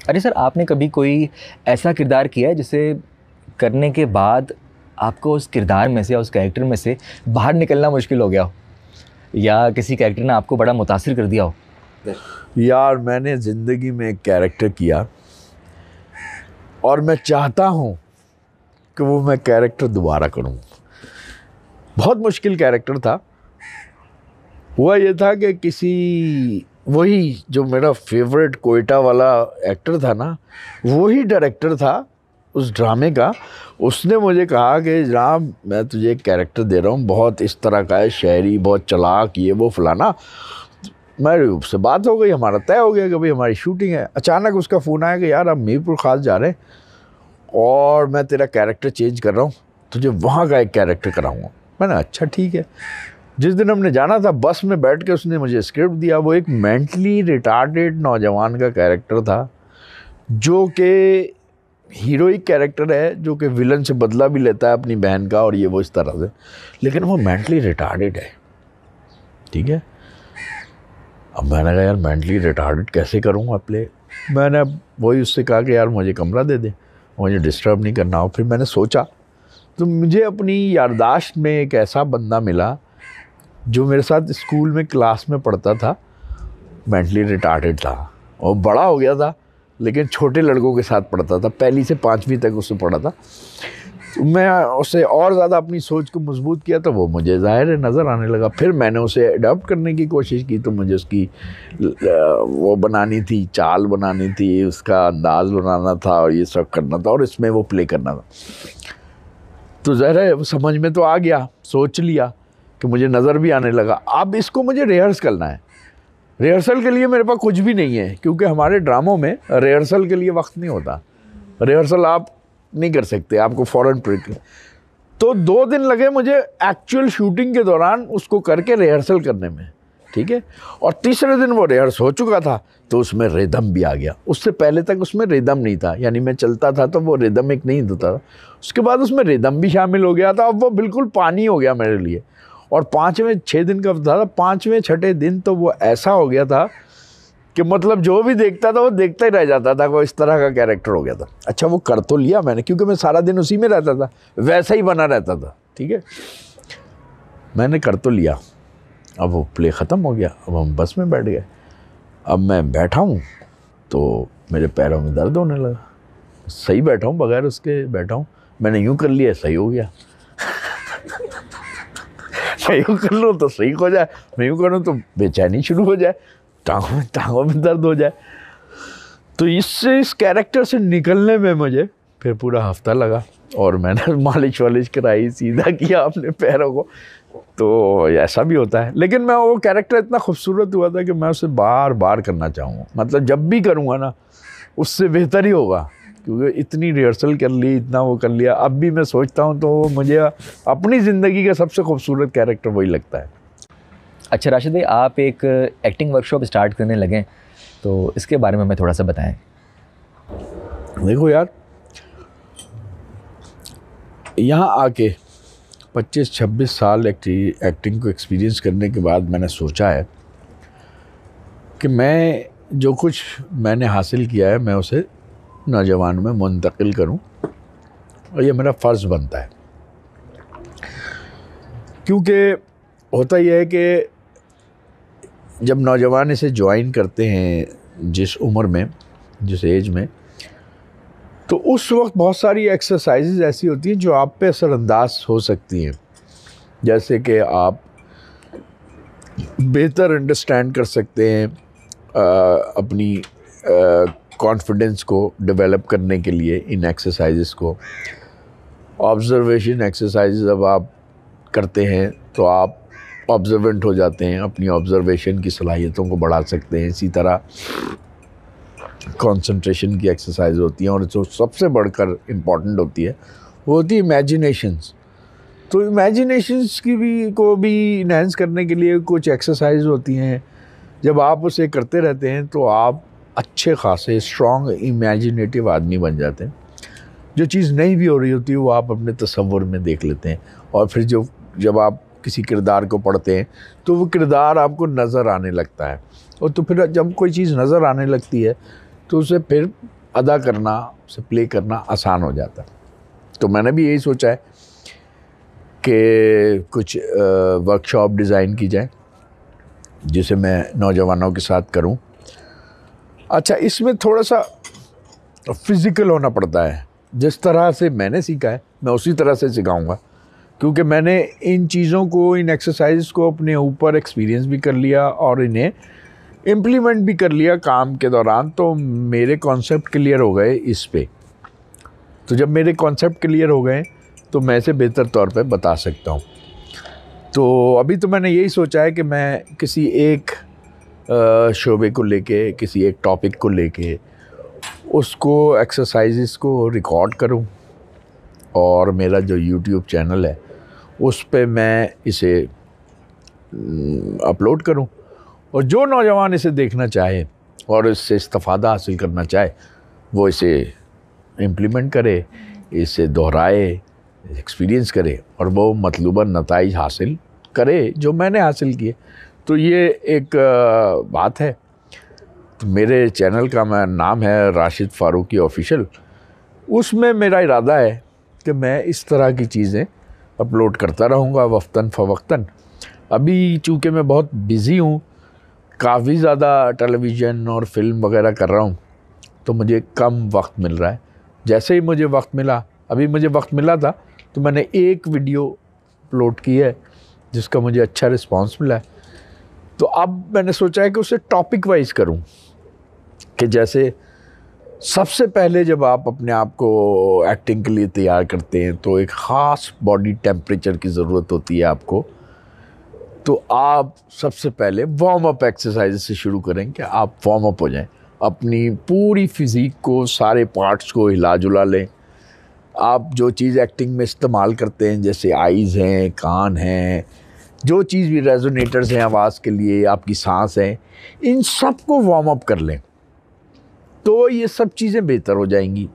अरे सर, आपने कभी कोई ऐसा किरदार किया है जिसे करने के बाद आपको उस किरदार में से या उस कैरेक्टर में से बाहर निकलना मुश्किल हो गया हो, या किसी कैरेक्टर ने आपको बड़ा मुतासिर कर दिया हो? यार मैंने ज़िंदगी में एक कैरेक्टर किया और मैं चाहता हूँ कि वो मैं कैरेक्टर दोबारा करूँ। बहुत मुश्किल कैरेक्टर था। हुआ ये था कि किसी वही जो मेरा फेवरेट कोयटा वाला एक्टर था ना, वही डायरेक्टर था उस ड्रामे का। उसने मुझे कहा कि जनाब मैं तुझे एक कैरेक्टर दे रहा हूँ, बहुत इस तरह का है, शहरी, बहुत चालाक, ये वो फलाना। मेरी उससे बात हो गई, हमारा तय हो गया कि भाई हमारी शूटिंग है। अचानक उसका फ़ोन आया कि यार आप मीरपुर खास जा रहे हैं और मैं तेरा कैरेक्टर चेंज कर रहा हूँ, तुझे वहाँ का एक कैरेक्टर कराऊँगा। मैंने अच्छा ठीक है। जिस दिन हमने जाना था, बस में बैठ के उसने मुझे स्क्रिप्ट दिया। वो एक मेंटली रिटार्डेड नौजवान का कैरेक्टर था, जो कि हीरोइक कैरेक्टर है, जो कि विलन से बदला भी लेता है अपनी बहन का और ये वो इस तरह से, लेकिन वो मेंटली रिटार्डेड है। ठीक है। अब मैंने कहा यार मेंटली रिटार्डेड कैसे करूँगा प्ले। मैंने वही उससे कहा कि यार मुझे कमरा दे दे, मुझे डिस्टर्ब नहीं करना हो। फिर मैंने सोचा तो मुझे अपनी याददाश्त में एक ऐसा बंदा मिला जो मेरे साथ स्कूल में क्लास में पढ़ता था, मेंटली रिटार्डेड था और बड़ा हो गया था, लेकिन छोटे लड़कों के साथ पढ़ता था। पहली से 5वीं तक उससे पढ़ा था। तो मैं उससे और ज़्यादा अपनी सोच को मजबूत किया तो वो मुझे ज़ाहिर है नज़र आने लगा। फिर मैंने उसे अडॉप्ट करने की कोशिश की, तो मुझे उसकी वो बनानी थी, चाल बनानी थी, उसका अंदाज़ बनाना था और ये सब करना था और इसमें वो प्ले करना था। तो ज़ाहिर है समझ में तो आ गया, सोच लिया कि मुझे नज़र भी आने लगा। अब इसको मुझे रिहर्स करना है। रिहर्सल के लिए मेरे पास कुछ भी नहीं है, क्योंकि हमारे ड्रामों में रिहर्सल के लिए वक्त नहीं होता। रिहर्सल आप नहीं कर सकते, आपको फ़ौरन ट्रिक। तो 2 दिन लगे मुझे एक्चुअल शूटिंग के दौरान उसको करके रिहर्सल करने में। ठीक है। और तीसरे दिन वो रिहर्स हो चुका था तो उसमें रिदम भी आ गया। उससे पहले तक उसमें रिदम नहीं था, यानी मैं चलता था तो वो रिदमिक नहीं होता था। उसके बाद उसमें रिदम भी शामिल हो गया था। अब वो बिल्कुल पानी हो गया मेरे लिए। और 6 दिन का था, 5वें 6ठे दिन तो वो ऐसा हो गया था कि मतलब जो भी देखता था वो देखता ही रह जाता था। वो इस तरह का कैरेक्टर हो गया था। अच्छा वो कर तो लिया मैंने, क्योंकि मैं सारा दिन उसी में रहता था, वैसा ही बना रहता था। ठीक है। मैंने कर तो लिया। अब वो प्ले ख़त्म हो गया। अब हम बस में बैठ गए। अब मैं बैठा हूँ तो मेरे पैरों में दर्द होने लगा। सही बैठा हूँ, बगैर उसके बैठा हूँ। मैंने यूँ कर लिया, सही हो गया। मैं यूँ कर लूँ तो सही हो जाए, मैं यूँ करूँ तो बेचैनी शुरू हो जाए, टांगों में दर्द हो जाए। तो इससे इस कैरेक्टर से निकलने में मुझे फिर पूरा हफ्ता लगा और मैंने मालिश वालिश कराई, सीधा किया अपने पैरों को। तो ऐसा भी होता है। लेकिन मैं वो कैरेक्टर इतना खूबसूरत हुआ था कि मैं उसे बार बार करना चाहूँगा। मतलब जब भी करूँगा ना उससे बेहतर ही होगा, क्योंकि इतनी रिहर्सल कर ली, इतना वो कर लिया। अब भी मैं सोचता हूँ तो मुझे अपनी ज़िंदगी का सबसे खूबसूरत कैरेक्टर वही लगता है। अच्छा राशिद भाई, आप एक एक्टिंग वर्कशॉप स्टार्ट करने लगे, तो इसके बारे में हमें थोड़ा सा बताएं। देखो यार, यहाँ आके 25-26 साल एक्टिंग को एक्सपीरियंस करने के बाद मैंने सोचा है कि मैं जो कुछ मैंने हासिल किया है मैं उसे नौजवान में मुंतकिल करूं, और ये मेरा फ़र्ज़ बनता है। क्योंकि होता यह है कि जब नौजवान इसे ज्वाइन करते हैं जिस उम्र में, जिस एज में, तो उस वक्त बहुत सारी एक्सरसाइजेज ऐसी होती हैं जो आप पे असरअंदाज हो सकती हैं। जैसे कि आप बेहतर अंडरस्टैंड कर सकते हैं अपनी कॉन्फिडेंस को डेवलप करने के लिए इन एक्सरसाइजेस को। ऑब्जर्वेशन एक्सरसाइजेस अब आप करते हैं तो आप ऑब्जर्वेंट हो जाते हैं, अपनी ऑब्जर्वेशन की सलाहियतों को बढ़ा सकते हैं। इसी तरह कंसंट्रेशन की एक्सरसाइज होती हैं, और जो सबसे बढ़कर इम्पॉर्टेंट होती है वो होती है इमेजिनेशंस। तो इमेजिनेशंस की भी इन्हेंस करने के लिए कुछ एक्सरसाइज होती हैं। जब आप उसे करते रहते हैं तो आप अच्छे खासे स्ट्रॉन्ग इमेजिनेटिव आदमी बन जाते हैं। जो चीज़ नहीं भी हो रही होती है वो आप अपने तसव्वुर में देख लेते हैं, और फिर जब आप किसी किरदार को पढ़ते हैं तो वो किरदार आपको नज़र आने लगता है। और तो फिर जब कोई चीज़ नज़र आने लगती है तो उसे फिर अदा करना, उसे प्ले करना आसान हो जाता है। तो मैंने भी यही सोचा है कि कुछ वर्कशॉप डिज़ाइन की जाए जिसे मैं नौजवानों के साथ करूं। अच्छा, इसमें थोड़ा सा फिज़िकल होना पड़ता है। जिस तरह से मैंने सीखा है मैं उसी तरह से सिखाऊंगा, क्योंकि मैंने इन चीज़ों को, इन एक्सरसाइज को अपने ऊपर एक्सपीरियंस भी कर लिया और इन्हें इम्प्लीमेंट भी कर लिया काम के दौरान। तो मेरे कॉन्सेप्ट क्लियर हो गए इस पे। तो जब मेरे कॉन्सेप्ट क्लियर हो गए तो मैं इसे बेहतर तौर पे बता सकता हूँ। तो अभी तो मैंने यही सोचा है कि मैं किसी एक शोबे को लेके, किसी एक टॉपिक को लेके उसको, एक्सरसाइजेस को रिकॉर्ड करूं और मेरा जो यूट्यूब चैनल है उस पे मैं इसे अपलोड करूं, और जो नौजवान इसे देखना चाहे और इससे इस्तिफ़ादा हासिल करना चाहे वो इसे इम्प्लीमेंट करे, इसे दोहराए, एक्सपीरियंस करे और वो मतलूबा नताइज हासिल करे जो मैंने हासिल किए। तो ये एक बात है। तो मेरे चैनल का नाम है राशिद फ़ारूकी ऑफिशियल। उसमें मेरा इरादा है कि मैं इस तरह की चीज़ें अपलोड करता रहूँगा वक्तन फ़वक्तन। अभी चूँकि मैं बहुत बिज़ी हूँ, काफ़ी ज़्यादा टेलीविज़न और फिल्म वगैरह कर रहा हूँ, तो मुझे कम वक्त मिल रहा है। जैसे ही मुझे वक्त मिला, अभी मुझे वक्त मिला था तो मैंने एक वीडियो अपलोड की है जिसका मुझे अच्छा रिस्पांस मिला है। तो अब मैंने सोचा है कि उसे टॉपिक वाइज करूं, कि जैसे सबसे पहले जब आप अपने आप को एक्टिंग के लिए तैयार करते हैं तो एक ख़ास बॉडी टेम्परेचर की ज़रूरत होती है आपको। तो आप सबसे पहले वार्म अप एक्सरसाइज से शुरू करें कि आप वार्म अप हो जाएं, अपनी पूरी फिज़ीक को, सारे पार्ट्स को हिला जुला लें। आप जो चीज़ एक्टिंग में इस्तेमाल करते हैं, जैसे आइज़ हैं, कान हैं, जो चीज़ भी रेजोनेटर्स हैं आवाज़ के लिए, आपकी सांस है, इन सब को वार्म अप कर लें तो ये सब चीज़ें बेहतर हो जाएंगी।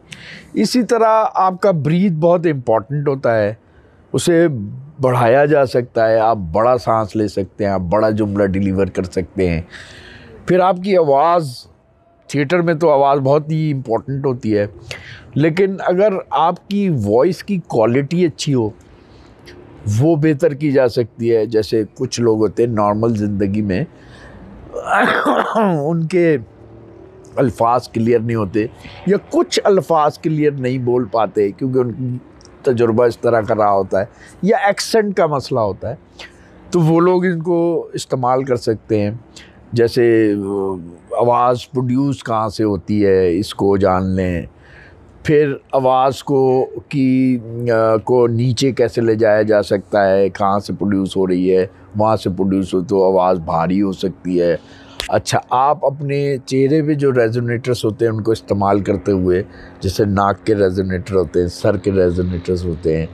इसी तरह आपका ब्रीथ बहुत इम्पॉर्टेंट होता है, उसे बढ़ाया जा सकता है। आप बड़ा सांस ले सकते हैं, आप बड़ा जुमला डिलीवर कर सकते हैं। फिर आपकी आवाज़, थिएटर में तो आवाज़ बहुत ही इम्पॉर्टेंट होती है, लेकिन अगर आपकी वॉइस की क्वालिटी अच्छी हो वो बेहतर की जा सकती है। जैसे कुछ लोग होते हैं नॉर्मल ज़िंदगी में उनके अल्फाज क्लियर नहीं होते या कुछ अल्फाज क्लियर नहीं बोल पाते क्योंकि उनकी तजुर्बा इस तरह का रहा होता है या एक्सेंट का मसला होता है, तो वो लोग इनको इस्तेमाल कर सकते हैं। जैसे आवाज़ प्रोड्यूस कहाँ से होती है इसको जान लें, फिर आवाज़ को नीचे कैसे ले जाया जा सकता है, कहाँ से प्रोड्यूस हो रही है, वहाँ से प्रोड्यूस हो तो आवाज़ भारी हो सकती है। अच्छा, आप अपने चेहरे पे जो रेजोनेटर्स होते हैं उनको इस्तेमाल करते हुए, जैसे नाक के रेजोनेटर होते हैं, सर के रेजोनेटर्स होते हैं,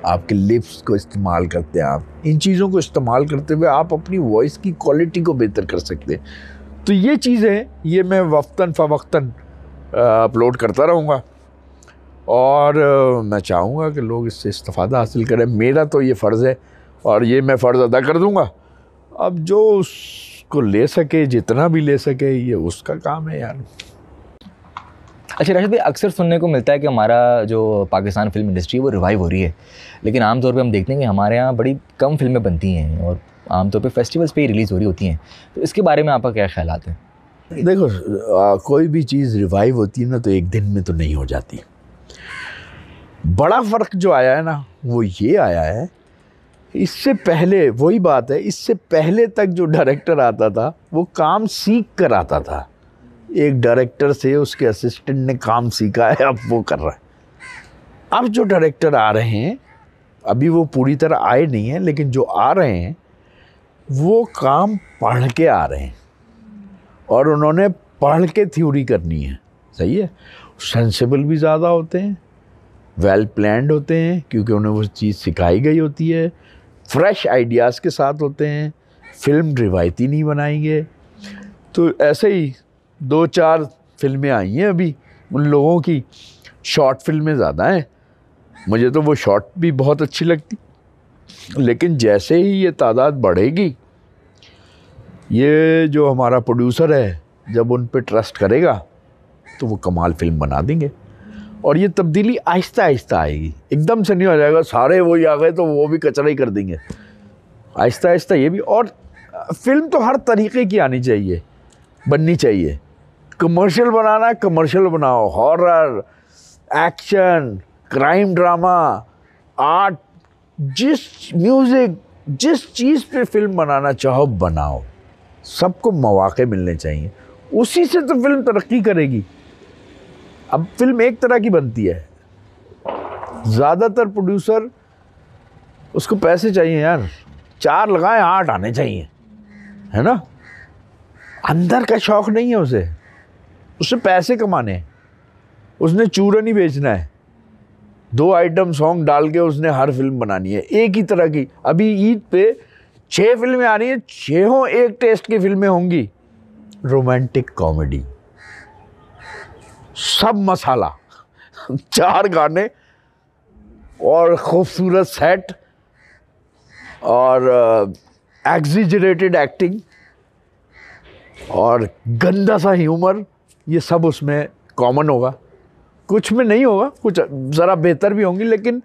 आपके लिप्स को इस्तेमाल करते हैं, आप इन चीज़ों को इस्तेमाल करते हुए आप अपनी वॉइस की क्वालिटी को बेहतर कर सकते हैं। तो ये चीज़ें, ये मैं वक्तन फ़वक्तन अपलोड करता रहूँगा और मैं चाहूँगा कि लोग इससे इस्तिफ़ादा हासिल करें। मेरा तो ये फ़र्ज़ है और ये मैं फ़र्ज़ अदा कर दूँगा। अब जो उसको ले सके, जितना भी ले सके, ये उसका काम है यार। अच्छा राशिद भाई, अक्सर सुनने को मिलता है कि हमारा जो पाकिस्तान फिल्म इंडस्ट्री है वो रिवाइव हो रही है, लेकिन आमतौर पे हम देखते हैं कि हमारे यहाँ बड़ी कम फिल्में बनती हैं और आमतौर पे फेस्टिवल्स पे ही रिलीज़ हो रही होती हैं। तो इसके बारे में आपका क्या ख्यालात है? देखो, कोई भी चीज़ रिवाइव होती है ना तो एक दिन में तो नहीं हो जाती। बड़ा फ़र्क जो आया है ना वो ये आया है, इससे पहले वही बात है, इससे पहले तक जो डायरेक्टर आता था वो काम सीख कर आता था। एक डायरेक्टर से उसके असिस्टेंट ने काम सीखा है, अब वो कर रहा है। अब जो डायरेक्टर आ रहे हैं, अभी वो पूरी तरह आए नहीं हैं, लेकिन जो आ रहे हैं वो काम पढ़ के आ रहे हैं और उन्होंने पढ़ के थ्योरी करनी है। सही है, सेंसिबल भी ज़्यादा होते हैं, वेल प्लान्ड होते हैं क्योंकि उन्हें वो चीज़ सिखाई गई होती है, फ्रेश आइडियाज़ के साथ होते हैं, फिल्म रिवायती नहीं बनाएंगे। तो ऐसे ही 2-4 फिल्में आई हैं अभी, उन लोगों की शॉर्ट फिल्में ज़्यादा हैं, मुझे तो वो शॉर्ट भी बहुत अच्छी लगती, लेकिन जैसे ही ये तादाद बढ़ेगी, ये जो हमारा प्रोड्यूसर है जब उन पे ट्रस्ट करेगा तो वो कमाल फिल्म बना देंगे। और ये तब्दीली आहिस्ता आहिस्ता आएगी, एकदम से नहीं हो जाएगा सारे वही आ गए तो वो भी कचरा ही कर देंगे। आहिस्ता आहिस्ता ये भी। और फिल्म तो हर तरीके की आनी चाहिए, बननी चाहिए। कमर्शियल बनाना है, कमर्शियल बनाओ, horror, action, crime drama, art, जिस म्यूज़िक, जिस चीज़ पे फिल्म बनाना चाहो बनाओ। सबको मौके मिलने चाहिए, उसी से तो फिल्म तरक्की करेगी। अब फिल्म एक तरह की बनती है, ज़्यादातर प्रोड्यूसर उसको पैसे चाहिए यार, 4 लगाए 8 आने चाहिए, है ना। अंदर का शौक नहीं है उसे पैसे कमाने हैं, उसने चूरन ही बेचना है। 2 आइटम सॉन्ग डाल के उसने हर फिल्म बनानी है एक ही तरह की। अभी ईद पे 6 फिल्में आ रही हैं, 6 एक टेस्ट की फिल्में होंगी। रोमांटिक कॉमेडी, सब मसाला, 4 गाने और खूबसूरत सेट और एग्जिजरेटेड एक्टिंग और गंदा सा ह्यूमर, ये सब उसमें कॉमन होगा। कुछ में नहीं होगा, कुछ ज़रा बेहतर भी होंगी, लेकिन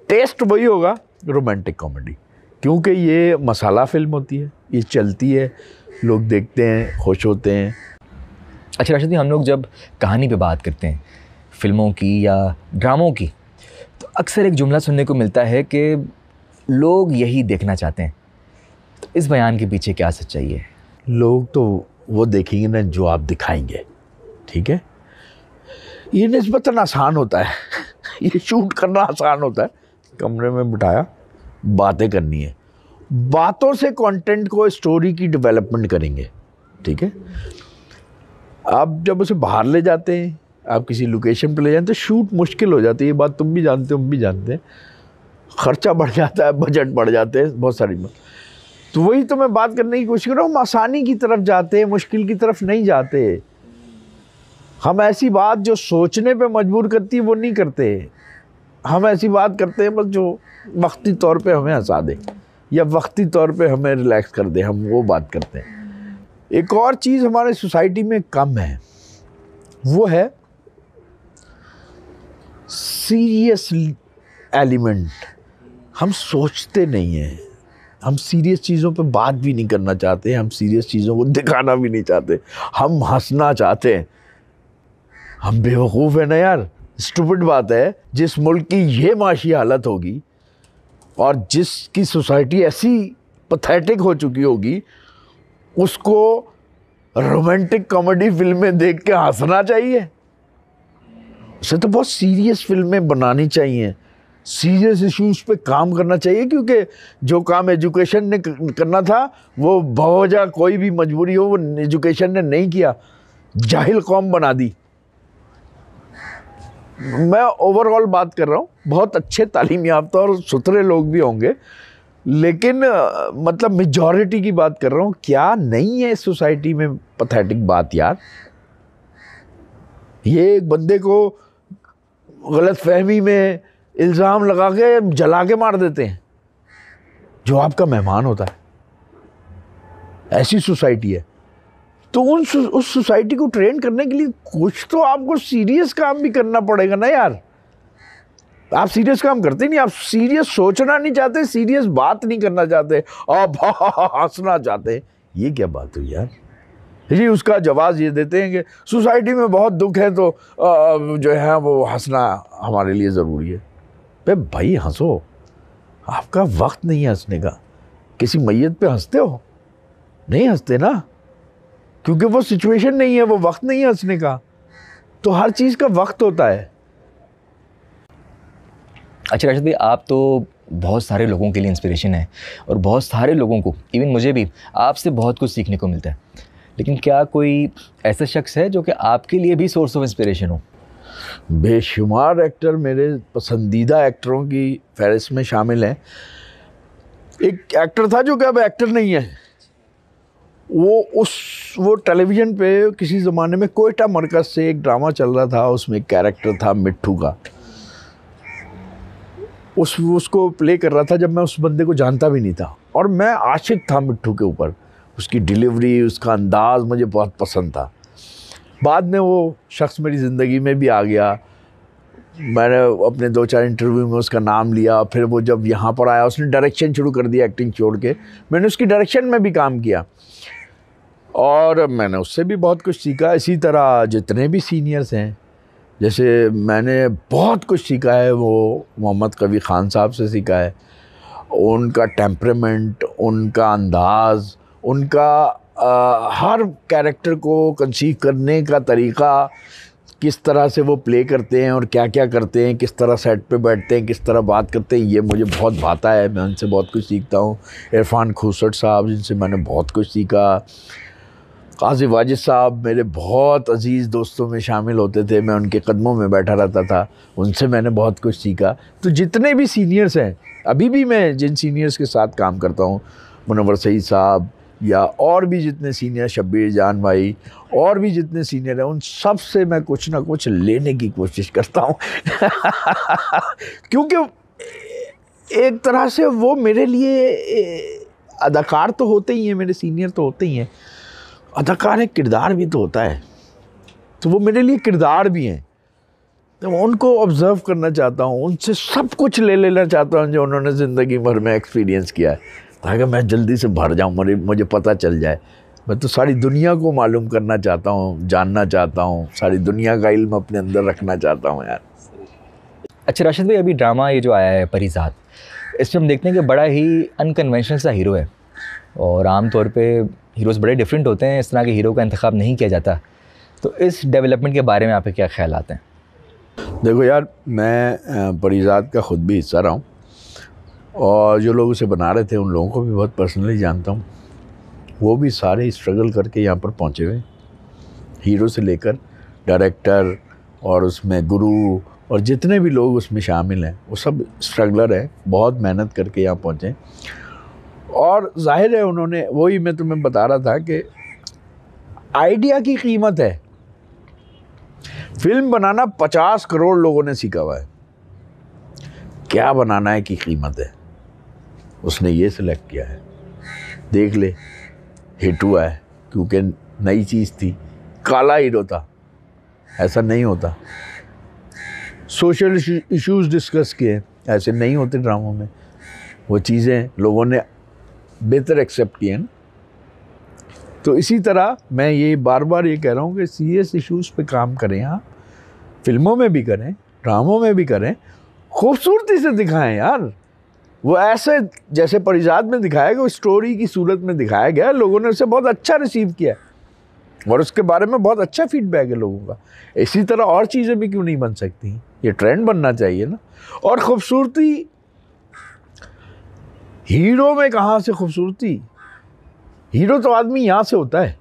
टेस्ट वही होगा रोमांटिक कॉमेडी, क्योंकि ये मसाला फिल्म होती है, ये चलती है, लोग देखते हैं, खुश होते हैं। अच्छा राशिद जी, हम लोग जब कहानी पे बात करते हैं, फिल्मों की या ड्रामों की, तो अक्सर एक जुमला सुनने को मिलता है कि लोग यही देखना चाहते हैं। तो इस बयान के पीछे क्या सच्चाई है? लोग तो वो देखेंगे ना जो आप दिखाएंगे, ठीक है। ये निस्बतन आसान होता है ये शूट करना आसान होता है, कमरे में बिठाया, बातें करनी है, बातों से कंटेंट को, स्टोरी की डेवलपमेंट करेंगे, ठीक है। आप जब उसे बाहर ले जाते हैं, आप किसी लोकेशन पे ले जाते हैं, तो शूट मुश्किल हो जाती है। ये बात तुम भी जानते हो, हम भी जानते हैं। खर्चा बढ़ जाता है, बजट बढ़ जाते हैं, बहुत सारी बात। तो वही तो मैं बात करने की कोशिश कर रहा हूँ, हम आसानी की तरफ जाते हैं, मुश्किल की तरफ नहीं जाते। हम ऐसी बात जो सोचने पे मजबूर करती है वो नहीं करते। हम ऐसी बात करते हैं बस जो वक्ती तौर पे हमें हंसा दे या वक्ती तौर पे हमें रिलैक्स कर दे, हम वो बात करते हैं। एक और चीज़ हमारे सोसाइटी में कम है, वो है सीरियस एलिमेंट। हम सोचते नहीं हैं, हम सीरियस चीज़ों पे बात भी नहीं करना चाहते, हम सीरियस चीज़ों को दिखाना भी नहीं चाहते, हम हंसना चाहते हैं। हम बेवकूफ़ हैं ना यार। स्टूपिड बात है, जिस मुल्क की ये माशी हालत होगी और जिसकी सोसाइटी ऐसी पैथेटिक हो चुकी होगी, उसको रोमांटिक कॉमेडी फिल्में देख के हंसना चाहिए। उसे तो बहुत सीरियस फिल्में बनानी चाहिए, सीरियस इश्यूज पे काम करना चाहिए, क्योंकि जो काम एजुकेशन ने करना था वो बहुवजह कोई भी मजबूरी हो वो एजुकेशन ने नहीं किया, जाहिल कौम बना दी। मैं ओवरऑल बात कर रहा हूँ, बहुत अच्छे तालीम याफ्ता और सुथरे लोग भी होंगे, लेकिन मतलब मेजॉरिटी की बात कर रहा हूँ। क्या नहीं है इस सोसाइटी में पैथेटिक बात यार। ये एक बंदे को गलत फहमी में इल्ज़ाम लगा के जला के मार देते हैं जो आपका मेहमान होता है। ऐसी सोसाइटी है। तो उस सोसाइटी को ट्रेन करने के लिए कुछ तो आपको सीरियस काम भी करना पड़ेगा ना यार। आप सीरियस काम करते नहीं, आप सीरियस सोचना नहीं चाहते, सीरियस बात नहीं करना चाहते, आप हंसना चाहते। ये क्या बात हुई यार। जी उसका जवाब ये देते हैं कि सोसाइटी में बहुत दुख है तो जो है वो हंसना हमारे लिए ज़रूरी है। भाई हंसो, आपका वक्त नहीं है हंसने का। किसी मैयत पे हंसते हो? नहीं हंसते ना, क्योंकि वो सिचुएशन नहीं है, वो वक्त नहीं है हंसने का। तो हर चीज़ का वक्त होता है। अच्छा राशिद भाई, आप तो बहुत सारे लोगों के लिए इंस्पिरेशन है और बहुत सारे लोगों को, इवन मुझे भी आपसे बहुत कुछ सीखने को मिलता है, लेकिन क्या कोई ऐसा शख्स है जो कि आपके लिए भी सोर्स ऑफ इंस्पिरेशन हो? बेशुमार एक्टर मेरे पसंदीदा एक्टरों की फहरिस्त में शामिल हैं। एक एक्टर था जो कि अब एक्टर नहीं है, वो टेलीविज़न पे किसी ज़माने में कोयटा मरकज़ से एक ड्रामा चल रहा था, उसमें एक कैरेक्टर था मिट्ठू का। उसको प्ले कर रहा था जब मैं उस बंदे को जानता भी नहीं था, और मैं आशिक था मिट्ठू के ऊपर। उसकी डिलीवरी, उसका अंदाज़ मुझे बहुत पसंद था। बाद में वो शख्स मेरी ज़िंदगी में भी आ गया। मैंने अपने 2-4 इंटरव्यू में उसका नाम लिया। फिर वो जब यहाँ पर आया उसने डायरेक्शन शुरू कर दिया, एक्टिंग छोड़ के। मैंने उसकी डायरेक्शन में भी काम किया और मैंने उससे भी बहुत कुछ सीखा। इसी तरह जितने भी सीनियर्स हैं, जैसे मैंने बहुत कुछ सीखा है वो मोहम्मद कबीर ख़ान साहब से सीखा है। उनका टेम्परामेंट, उनका अंदाज़, उनका हर कैरेक्टर को कंसीव करने का तरीक़ा, किस तरह से वो प्ले करते हैं और क्या क्या करते हैं, किस तरह सेट पे बैठते हैं, किस तरह बात करते हैं, ये मुझे बहुत भाता है। मैं उनसे बहुत कुछ सीखता हूँ। इरफान खूसट साहब, जिनसे मैंने बहुत कुछ सीखा। काज़ी वाजिद साहब मेरे बहुत अजीज़ दोस्तों में शामिल होते थे, मैं उनके कदमों में बैठा रहता था, उनसे मैंने बहुत कुछ सीखा। तो जितने भी सीनियर्स हैं, अभी भी मैं जिन सीनियर्स के साथ काम करता हूँ, मुनव्वर सईद साहब या और भी जितने सीनियर, शब्बीर जान भाई, और भी जितने सीनियर हैं, उन सब से मैं कुछ ना कुछ लेने की कोशिश करता हूँ क्योंकि एक तरह से वो मेरे लिए अदाकार तो होते ही हैं, मेरे सीनियर तो होते ही हैं, अदाकार एक किरदार भी तो होता है, तो वो मेरे लिए किरदार भी हैं। तो मैं उनको ऑब्ज़र्व करना चाहता हूँ, उनसे सब कुछ ले लेना चाहता हूँ जो उन्होंने ज़िंदगी भर में एक्सपीरियंस किया है, ताकि मैं जल्दी से भर जाऊँ, मुझे पता चल जाए। मैं तो सारी दुनिया को मालूम करना चाहता हूँ, जानना चाहता हूँ, सारी दुनिया का इल्म अपने अंदर रखना चाहता हूँ यार। अच्छा राशिद भाई, अभी ड्रामा ये जो आया है परिजात, इसमें हम देखते हैं कि बड़ा ही अनकन्वेंशनल सा हीरो है और आमतौर पे हीरोज़ बड़े डिफरेंट होते हैं, इस तरह के हीरो का इंतखाब नहीं किया जाता। तो इस डेवलपमेंट के बारे में आपके क्या ख्याल आते हैं? देखो यार, मैं परिजात का ख़ुद भी हिस्सा रहा हूँ और जो लोग उसे बना रहे थे उन लोगों को भी बहुत पर्सनली जानता हूँ। वो भी सारे स्ट्रगल करके यहाँ पर पहुँचे हुए, हीरो से लेकर डायरेक्टर और उसमें गुरु और जितने भी लोग उसमें शामिल हैं, वो सब स्ट्रगलर हैं, बहुत मेहनत करके यहाँ पहुँचे। और जाहिर है उन्होंने, वही मैं तुम्हें बता रहा था कि आइडिया की कीमत है। फिल्म बनाना 50 करोड़ लोगों ने सीखा हुआ है, क्या बनाना है की कीमत है। उसने ये सिलेक्ट किया है, देख ले, हिट हुआ है क्योंकि नई चीज़ थी, काला हीरो था, ऐसा नहीं होता। सोशल इश्यूज डिस्कस किए, ऐसे नहीं होते ड्रामों में। वो चीज़ें लोगों ने बेहतर एक्सेप्ट किए ना। तो इसी तरह मैं ये बार बार ये कह रहा हूँ कि सीरियस इश्यूज़ पे काम करें, हाँ, फिल्मों में भी करें, ड्रामों में भी करें, खूबसूरती से दिखाएं यार। वो ऐसे जैसे परिजात में दिखाया गया, वो स्टोरी की सूरत में दिखाया गया, लोगों ने उसे बहुत अच्छा रिसीव किया और उसके बारे में बहुत अच्छा फीडबैक है लोगों का। इसी तरह और चीज़ें भी क्यों नहीं बन सकती, ये ट्रेंड बनना चाहिए ना। और खूबसूरती, हीरो में कहाँ से खूबसूरती, हीरो तो आदमी यहाँ से होता है,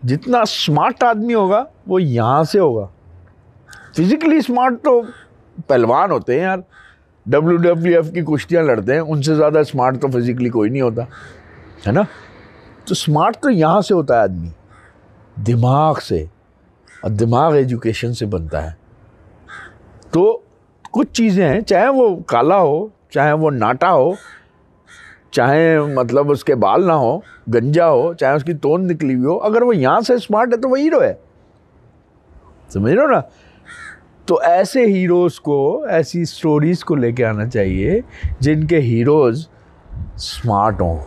जितना स्मार्ट आदमी होगा वो यहाँ से होगा। फिजिकली स्मार्ट तो पहलवान होते हैं यार, WWF की कुश्तियाँ लड़ते हैं, उनसे ज़्यादा स्मार्ट तो फिजिकली कोई नहीं होता है ना। तो स्मार्ट तो यहाँ से होता है आदमी, दिमाग से, और दिमाग एजुकेशन से बनता है। तो कुछ चीज़ें हैं, चाहे वो काला हो, चाहे वो नाटा हो, चाहे मतलब उसके बाल ना हो, गंजा हो, चाहे उसकी तोन निकली हुई हो, अगर वो यहाँ से स्मार्ट है तो वो हीरो है, समझ रहे हो ना। तो ऐसे हीरोज़ को, ऐसी स्टोरीज़ को लेके आना चाहिए जिनके हीरोज़ स्मार्ट हों,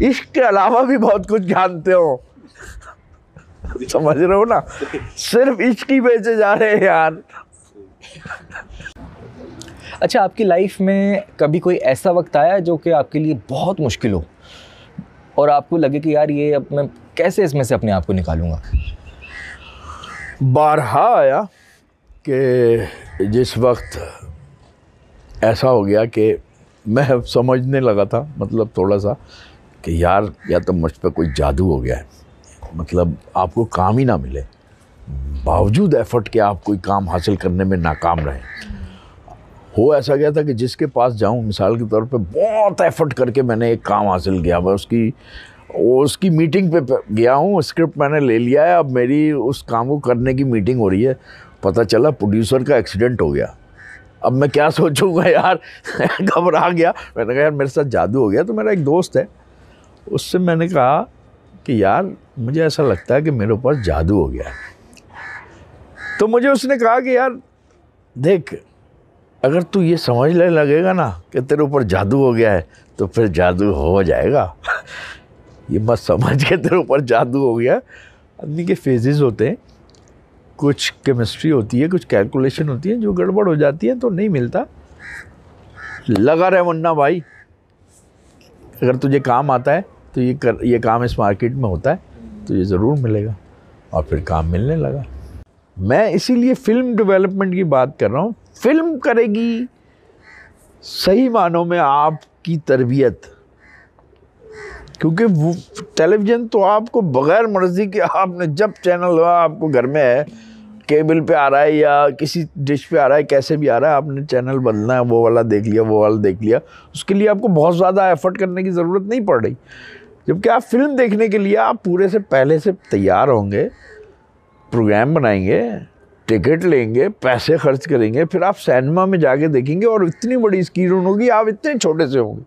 इश्क के अलावा भी बहुत कुछ जानते हो समझ रहे हो ना, सिर्फ इश्क ही बेचे जा रहे हैं यार। अच्छा, आपकी लाइफ में कभी कोई ऐसा वक्त आया जो कि आपके लिए बहुत मुश्किल हो और आपको लगे कि यार ये अब मैं कैसे इसमें से अपने आप को निकालूंगा? बारहा आया कि जिस वक्त ऐसा हो गया कि मैं समझने लगा था, मतलब थोड़ा सा, कि यार या तो मुझ पर कोई जादू हो गया है, मतलब आपको काम ही ना मिले, बावजूद एफर्ट के आप कोई काम हासिल करने में नाकाम रहे। हो ऐसा गया था कि जिसके पास जाऊं, मिसाल के तौर पे बहुत एफर्ट करके मैंने एक काम हासिल किया, मैं उसकी मीटिंग पे गया हूँ, स्क्रिप्ट मैंने ले लिया है, अब मेरी उस काम को करने की मीटिंग हो रही है, पता चला प्रोड्यूसर का एक्सीडेंट हो गया। अब मैं क्या सोचूंगा यार घबरा गया। मैंने कहा यार मेरे साथ जादू हो गया। तो मेरा एक दोस्त है, उससे मैंने कहा कि यार मुझे ऐसा लगता है कि मेरे ऊपर जादू हो गया है। तो मुझे उसने कहा कि यार देख, अगर तू ये समझने लगेगा ना कि तेरे ऊपर जादू हो गया है तो फिर जादू हो जाएगा। ये मत समझ के तेरे ऊपर जादू हो गया। आदमी के फेजेस होते हैं, कुछ केमिस्ट्री होती है, कुछ कैलकुलेशन होती है, जो गड़बड़ हो जाती है तो नहीं मिलता। लगा रहे मुन्ना भाई, अगर तुझे काम आता है तो ये काम इस मार्केट में होता है तो ये ज़रूर मिलेगा, और फिर काम मिलने लगा। मैं इसीलिए फिल्म डेवलपमेंट की बात कर रहा हूँ। फिल्म करेगी सही मानों में आपकी तरबियत, क्योंकि वो टेलीविज़न तो आपको बग़ैर मर्ज़ी के, आपने जब चैनल हुआ आपको घर में है, केबल पे आ रहा है या किसी डिश पे आ रहा है, कैसे भी आ रहा है, आपने चैनल बदलना है, वो वाला देख लिया, वो वाला देख लिया, उसके लिए आपको बहुत ज़्यादा एफर्ट करने की ज़रूरत नहीं पड़ रही। जबकि आप फिल्म देखने के लिए आप पूरे से पहले से तैयार होंगे, प्रोग्राम बनाएंगे, टिकट लेंगे, पैसे खर्च करेंगे, फिर आप सिनेमा में जाके देखेंगे और इतनी बड़ी स्क्रीन होगी, आप इतने छोटे से होंगे,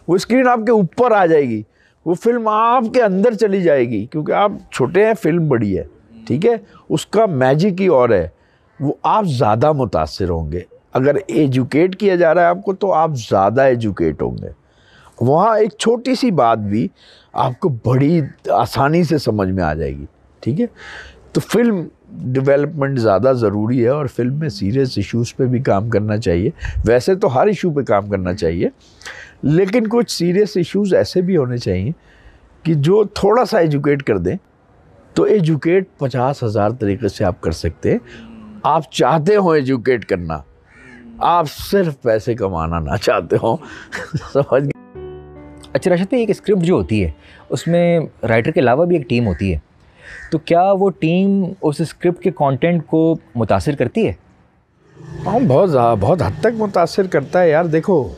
वो स्क्रीन आपके ऊपर आ जाएगी, वो फिल्म आपके अंदर चली जाएगी, क्योंकि आप छोटे हैं, फिल्म बड़ी है, ठीक है। उसका मैजिक ही और है, वो आप ज़्यादा मुतासिर होंगे। अगर एजुकेट किया जा रहा है आपको तो आप ज़्यादा एजुकेट होंगे। वहाँ एक छोटी सी बात भी आपको बड़ी आसानी से समझ में आ जाएगी, ठीक है। तो फिल्म डेवलपमेंट ज़्यादा ज़रूरी है, और फिल्म में सीरियस इश्यूज़ पे भी काम करना चाहिए। वैसे तो हर इशू पे काम करना चाहिए, लेकिन कुछ सीरियस इश्यूज़ ऐसे भी होने चाहिए कि जो थोड़ा सा एजुकेट कर दें। तो एजुकेट 50,000 तरीके से आप कर सकते हैं। आप चाहते हो एजुकेट करना, आप सिर्फ पैसे कमाना ना चाहते हो। समझ गए? अच्छा राशिद भाई, एक स्क्रिप्ट जो होती है उसमें राइटर के अलावा भी एक टीम होती है, तो क्या वो टीम उस स्क्रिप्ट के कंटेंट को मुतासिर करती है? हाँ, बहुत हद तक मुतासिर करता है यार। देखो,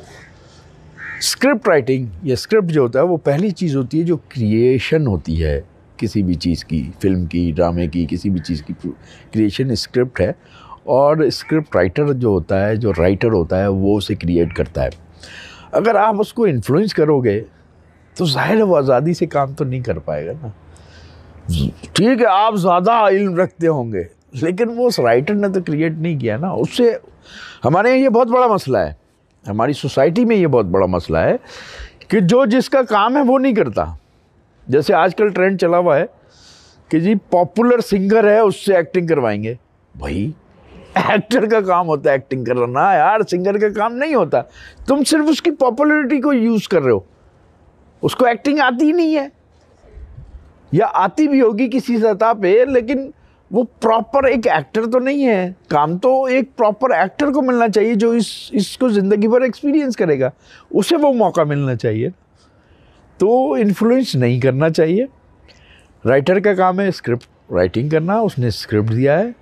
स्क्रिप्ट राइटिंग या स्क्रिप्ट जो होता है वो पहली चीज़ होती है जो क्रिएशन होती है किसी भी चीज़ की, फिल्म की, ड्रामे की, किसी भी चीज़ की क्रिएशन स्क्रिप्ट है। और स्क्रिप्ट राइटर जो होता है, जो राइटर होता है, वो उसे क्रिएट करता है। अगर आप उसको इन्फ्लुएंस करोगे तो जाहिर है वो आज़ादी से काम तो नहीं कर पाएगा ना। ठीक है, आप ज़्यादा इल्म रखते होंगे, लेकिन वो उस राइटर ने तो क्रिएट नहीं किया ना। उससे हमारे यहाँ ये बहुत बड़ा मसला है, हमारी सोसाइटी में ये बहुत बड़ा मसला है कि जो जिसका काम है वो नहीं करता। जैसे आजकल ट्रेंड चला हुआ है कि जी पॉपुलर सिंगर है उससे एक्टिंग करवाएंगे। भाई एक्टर का काम होता है एक्टिंग करना यार, सिंगर का काम नहीं होता। तुम सिर्फ उसकी पॉपुलैरिटी को यूज़ कर रहे हो, उसको एक्टिंग आती ही नहीं है, या आती भी होगी किसी सतह पे, लेकिन वो प्रॉपर एक एक्टर तो नहीं है। काम तो एक प्रॉपर एक्टर को मिलना चाहिए जो इसको ज़िंदगी भर एक्सपीरियंस करेगा, उसे वो मौका मिलना चाहिए। तो इन्फ्लुएंस नहीं करना चाहिए। राइटर का काम है स्क्रिप्ट राइटिंग करना, उसने स्क्रिप्ट दिया है,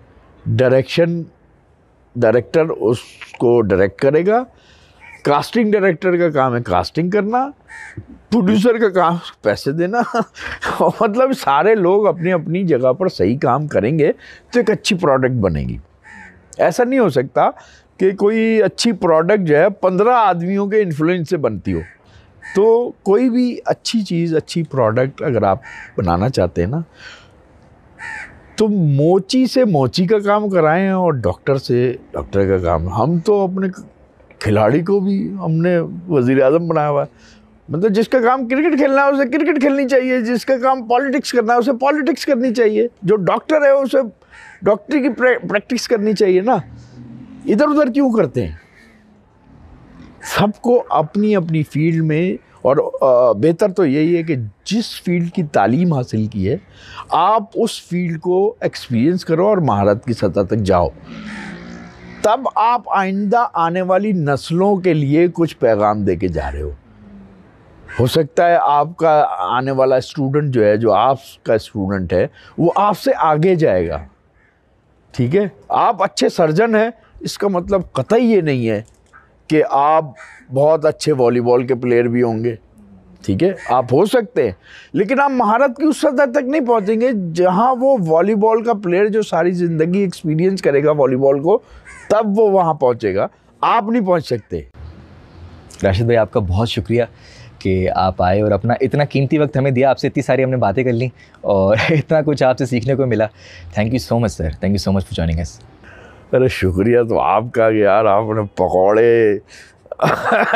डायरेक्टर उसको डायरेक्ट करेगा, कास्टिंग डायरेक्टर का काम है कास्टिंग करना, प्रोड्यूसर का काम पैसे देना। मतलब सारे लोग अपनी अपनी जगह पर सही काम करेंगे तो एक अच्छी प्रोडक्ट बनेगी। ऐसा नहीं हो सकता कि कोई अच्छी प्रोडक्ट जो है 15 आदमियों के इन्फ्लुएंस से बनती हो। तो कोई भी अच्छी चीज़, अच्छी प्रोडक्ट अगर आप बनाना चाहते हैं ना, तो मोची से मोची का काम कराएं और डॉक्टर से डॉक्टर का काम। हम तो अपने खिलाड़ी को भी हमने वज़ीर आज़म बनाया हुआ है। मतलब जिसका काम क्रिकेट खेलना है उसे क्रिकेट खेलनी चाहिए, जिसका काम पॉलिटिक्स करना है उसे पॉलिटिक्स करनी चाहिए, जो डॉक्टर है उसे डॉक्टरी की प्रैक्टिस करनी चाहिए ना। इधर उधर क्यों करते हैं? सबको अपनी अपनी फील्ड में, और बेहतर तो यही है कि जिस फील्ड की तालीम हासिल की है आप उस फील्ड को एक्सपीरियंस करो और महारत की सतह तक जाओ। तब आप आइंदा आने वाली नस्लों के लिए कुछ पैगाम दे के जा रहे हो सकता है आपका आने वाला स्टूडेंट जो है, जो आपका स्टूडेंट है, वो आपसे आगे जाएगा। ठीक है, आप अच्छे सर्जन हैं इसका मतलब कतई ये नहीं है कि आप बहुत अच्छे वॉलीबॉल के प्लेयर भी होंगे। ठीक है, आप हो सकते हैं, लेकिन आप महारत की उस सतह तक नहीं पहुंचेंगे जहां वो वॉलीबॉल का प्लेयर जो सारी ज़िंदगी एक्सपीरियंस करेगा वॉलीबॉल को, तब वो वहां पहुंचेगा। आप नहीं पहुंच सकते। राशिद भाई, आपका बहुत शुक्रिया कि आप आए और अपना इतना कीमती वक्त हमें दिया, आपसे इतनी सारी हमने बातें कर ली और इतना कुछ आपसे सीखने को मिला। Thank you so much sir, thank you so much for joining us. अरे शुक्रिया तो आपका कि यार आपने पकौड़े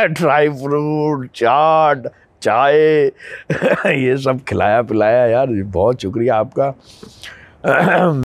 ड्राई फ्रूट, चाट, चाय ये सब खिलाया पिलाया यार, बहुत शुक्रिया आपका।